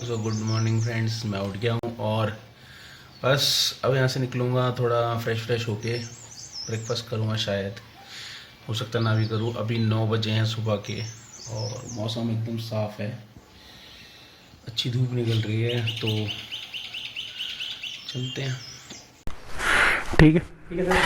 So good morning friends, मैं उठ गया हूँ और बस अब यहाँ से निकलूँगा थोड़ा फ्रेश होके ब्रेकफास्ट करूँगा। शायद हो सकता ना भी करूँ। अभी 9 बजे हैं सुबह के और मौसम एकदम साफ़ है, अच्छी धूप निकल रही है, तो चलते हैं। ठीक है सर।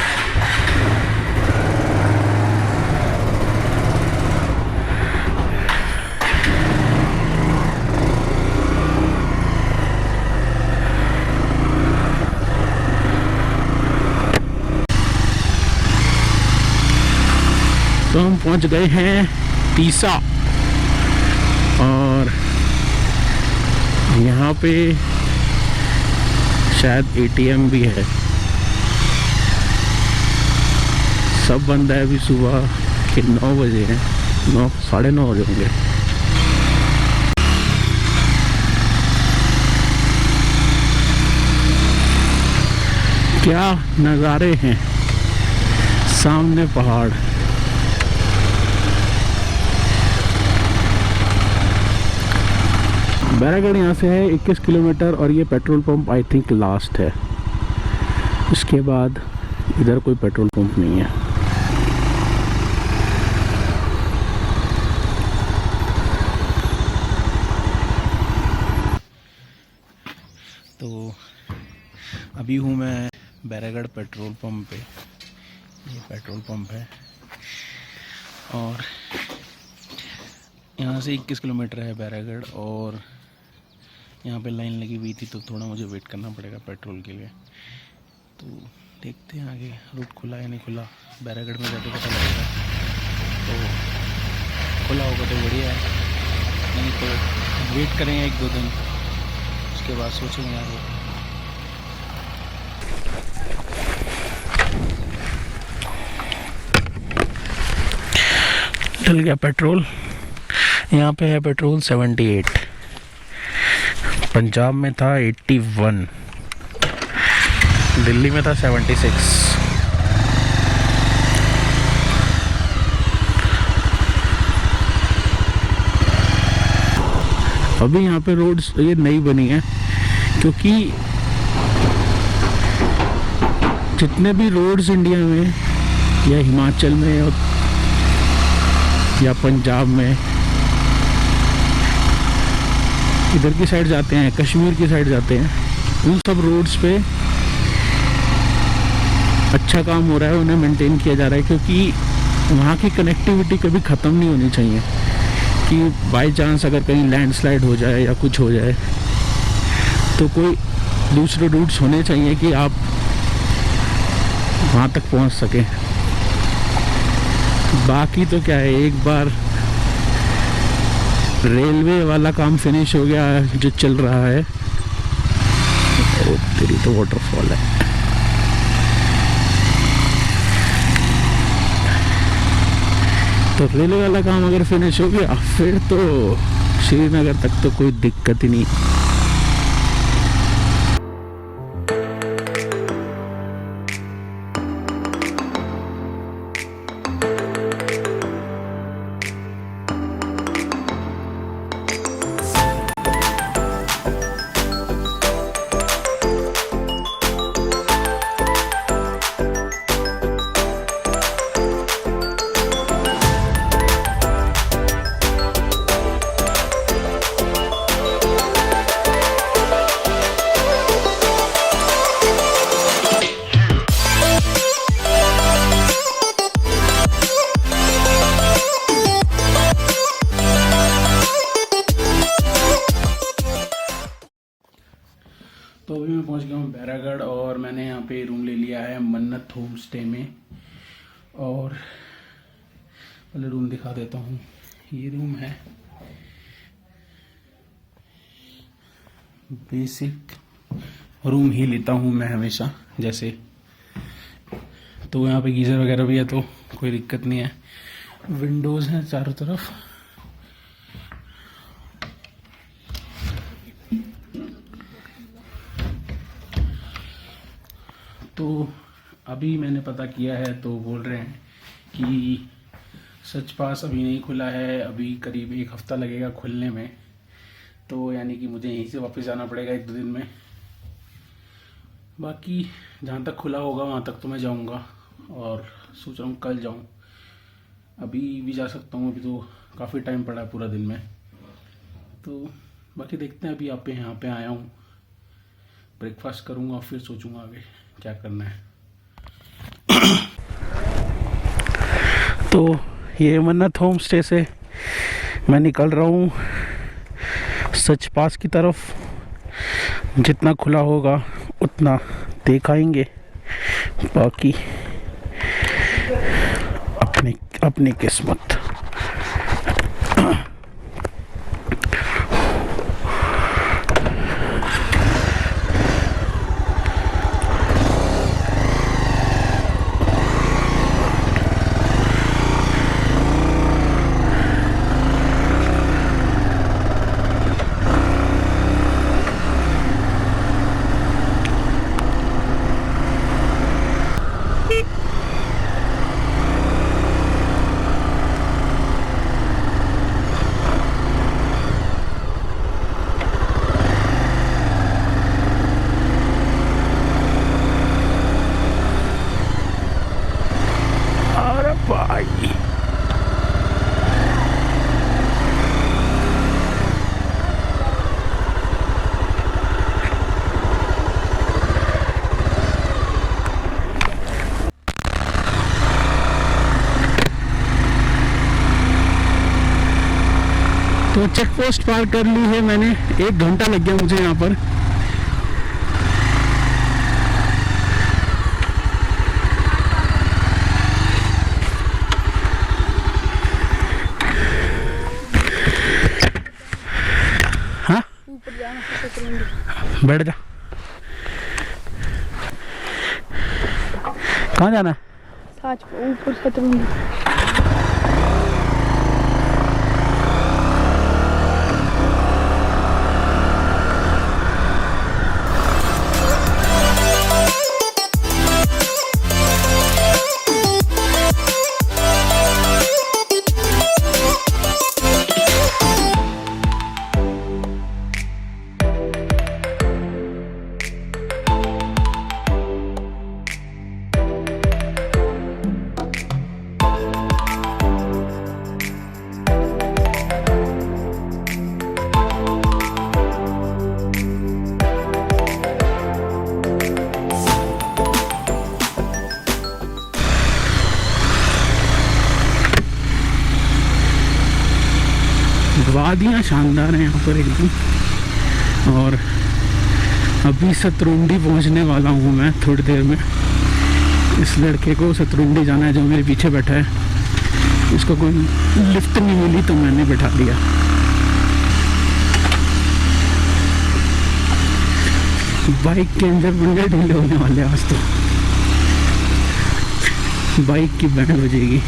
तो हम पहुंच गए हैं पीसा और यहाँ पे शायद एटीएम भी है। सब बंद है, अभी सुबह के 9 बजे हैं, 9 साढ़े 9 बजे होंगे। क्या नज़ारे हैं, सामने पहाड़। बैरागढ़ यहाँ से है 21 किलोमीटर और ये petrol pump I think last है। इसके बाद इधर कोई पेट्रोल पंप नहीं है। तो अभी हूँ मैं बैरागढ़ पेट्रोल पंप पे। ये पेट्रोल पंप है और यहाँ से 21 किलोमीटर है बैरागढ़ और यहाँ पे लाइन लगी हुई थी, तो थोड़ा मुझे वेट करना पड़ेगा पेट्रोल के लिए। तो देखते हैं आगे रूट खुला या नहीं खुला, बैरागढ़ में जाके पता लगेगा। तो खुला होगा तो बढ़िया है, नहीं तो वेट करेंगे 1-2 दिन, उसके बाद सोचेंगे आगे। डल गया पेट्रोल। यहाँ पे है पेट्रोल 78, पंजाब में था 81, दिल्ली में था 76। अभी यहाँ पे रोड्स ये नई बनी है, क्योंकि जितने भी रोड्स इंडिया में या हिमाचल में या पंजाब में इधर की साइड जाते हैं, कश्मीर की साइड जाते हैं, उन सब रोड्स पे अच्छा काम हो रहा है, उन्हें मेंटेन किया जा रहा है, क्योंकि वहाँ की कनेक्टिविटी कभी ख़त्म नहीं होनी चाहिए कि बाय चांस अगर कहीं लैंडस्लाइड हो जाए या कुछ हो जाए तो कोई दूसरे रूट्स होने चाहिए कि आप वहाँ तक पहुँच सकें। बाकी तो क्या है, एक बार रेलवे वाला काम फिनिश हो गया जो चल रहा है, तेरी तो वाटरफॉल है। तो रेलवे वाला काम अगर फिनिश हो गया फिर तो श्रीनगर तक तो कोई दिक्कत ही नहीं। तो अभी मैं पहुंच गया हूँ बैरागढ़ और मैंने यहाँ पे रूम ले लिया है मन्नत होम स्टे में। और पहले रूम दिखा देता हूँ, ये रूम है बेसिक रूम ही लेता हूँ मैं हमेशा जैसे। तो यहाँ पे गीज़र वगैरह भी है तो कोई दिक्कत नहीं है। विंडोज़ हैं चारों तरफ। तो अभी मैंने पता किया है तो बोल रहे हैं कि सच पास अभी नहीं खुला है, अभी करीब 1 हफ्ता लगेगा खुलने में। तो यानी कि मुझे यहीं से वापस जाना पड़ेगा 1-2 दिन में। बाकी जहाँ तक खुला होगा वहाँ तक तो मैं जाऊँगा और सोच रहा हूँ कल जाऊँ। अभी भी जा सकता हूँ, अभी तो काफ़ी टाइम पड़ा है पूरा दिन में। तो बाकी देखते हैं, अभी यहाँ पे आया हूँ, ब्रेकफास्ट करूँगा फिर सोचूंगा आगे क्या करना है। तो ये मन्नत होम स्टे से मैं निकल रहा हूँ सच पास की तरफ। जितना खुला होगा उतना देख आएंगे, बाकी अपनी अपनी किस्मत। तो चेक पोस्ट पार कर ली है मैंने, 1 घंटा लग गया मुझे यहाँ पर। हाँ बैठ जा। कहाँ जाना है? ऊपर शतरंगी। वादियाँ शानदार हैं यहाँ पर एकदम। और अभी शतरुंडी पहुँचने वाला हूँ मैं थोड़ी देर में। इस लड़के को शतरुंडी जाना है जो मेरे पीछे बैठा है। इसको कोई लिफ्ट नहीं मिली तो मैंने बैठा लिया। बाइक के अंदर बंदे ढीले होने वाले आज तो। बाइक की बैंड बजेगी।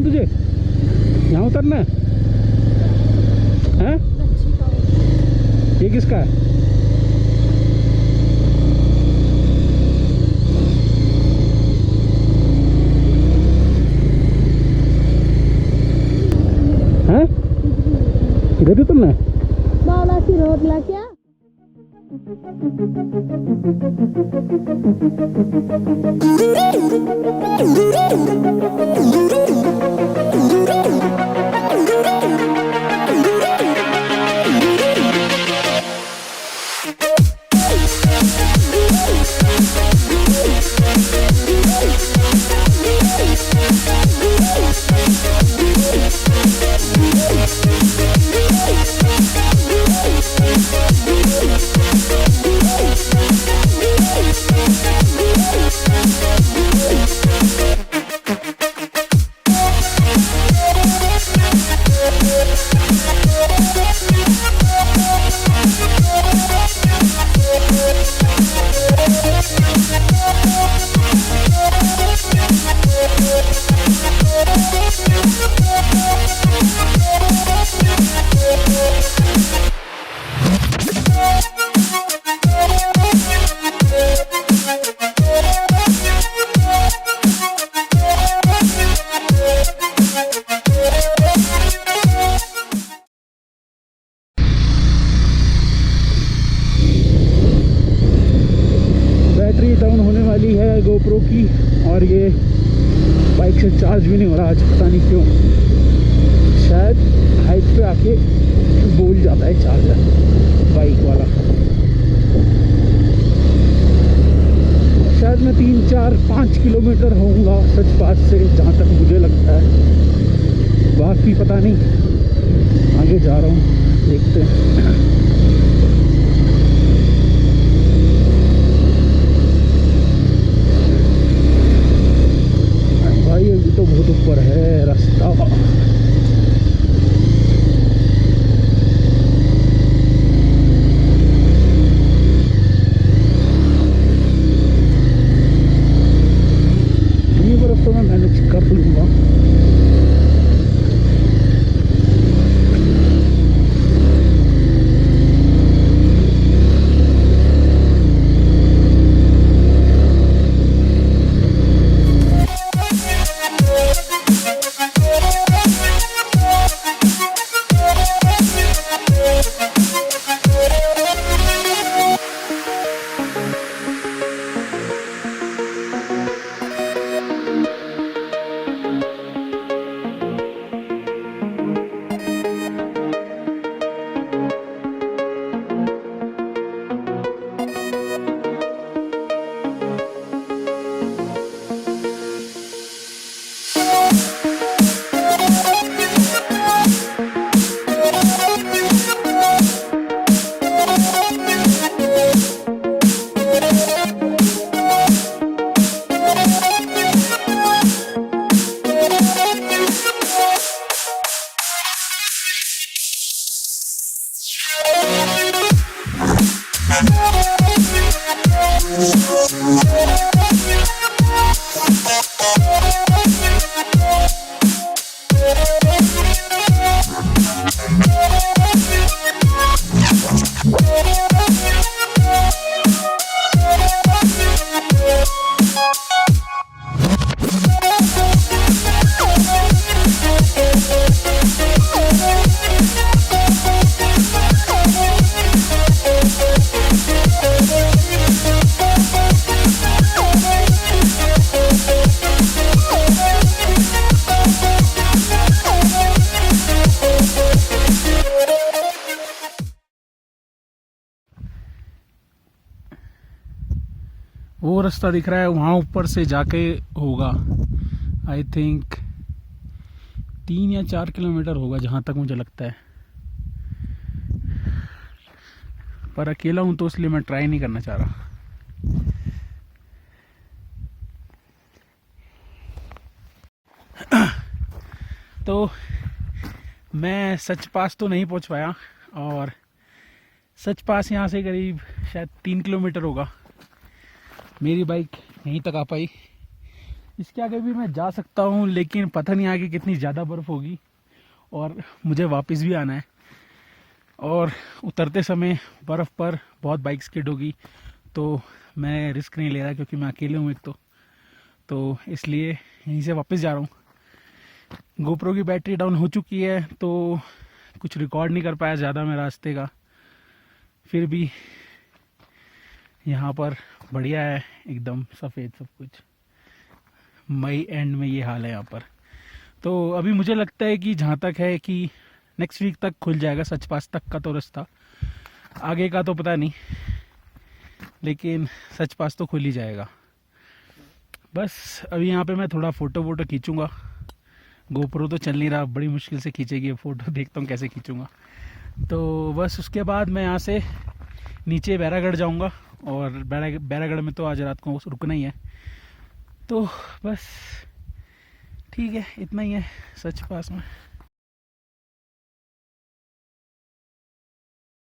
तुझे यहाँ उतरना है? ये किसका है? बैटरी डाउन होने वाली है गोप्रो की, और ये बाइक से चार्ज भी नहीं हो रहा आज, पता नहीं क्यों। शायद हाइट पे आके बोल जाता है चार्जर बाइक वाला। शायद मैं 3, 4, 5 किलोमीटर होऊंगा सच पास से, जहाँ तक मुझे लगता है। बाकी पता नहीं, आगे जा रहा हूँ, देखते हैं। भाई अभी तो बहुत ऊपर है रास्ता। ये बर्फ तो मैं मैनेज कर लूंगा। वो रास्ता दिख रहा है, वहाँ ऊपर से जाके होगा। आई थिंक 3 या 4 किलोमीटर होगा, जहाँ तक मुझे लगता है। पर अकेला हूँ तो इसलिए मैं ट्राई नहीं करना चाह रहा। तो मैं सच पास तो नहीं पहुँच पाया, और सच पास यहाँ से करीब शायद 3 किलोमीटर होगा। मेरी बाइक यहीं तक आ पाई। इसके आगे भी मैं जा सकता हूँ, लेकिन पता नहीं आगे कितनी ज़्यादा बर्फ़ होगी, और मुझे वापस भी आना है, और उतरते समय बर्फ़ पर बहुत बाइक स्किड होगी, तो मैं रिस्क नहीं ले रहा, क्योंकि मैं अकेले हूँ एक तो इसलिए यहीं से वापस जा रहा हूँ। गोप्रो की बैटरी डाउन हो चुकी है, तो कुछ रिकॉर्ड नहीं कर पाया ज़्यादा मैं रास्ते का। फिर भी यहाँ पर बढ़िया है, एकदम सफ़ेद सब कुछ। मई एंड में ये हाल है यहाँ पर। तो अभी मुझे लगता है कि जहाँ तक है कि नेक्स्ट वीक तक खुल जाएगा सच पास तक का तो रास्ता, आगे का तो पता नहीं, लेकिन सच पास तो खुल ही जाएगा। बस अभी यहाँ पे मैं थोड़ा फ़ोटो वोटो खींचूँगा। गोप्रो तो चल नहीं रहा, बड़ी मुश्किल से खींचेगी फ़ोटो, देखता हूँ कैसे खींचूँगा। तो बस उसके बाद मैं यहाँ से नीचे बैरागढ़ जाऊँगा, और बैरागढ़ में तो आज रात को रुकना ही है। तो बस ठीक है, इतना ही है सच पास में।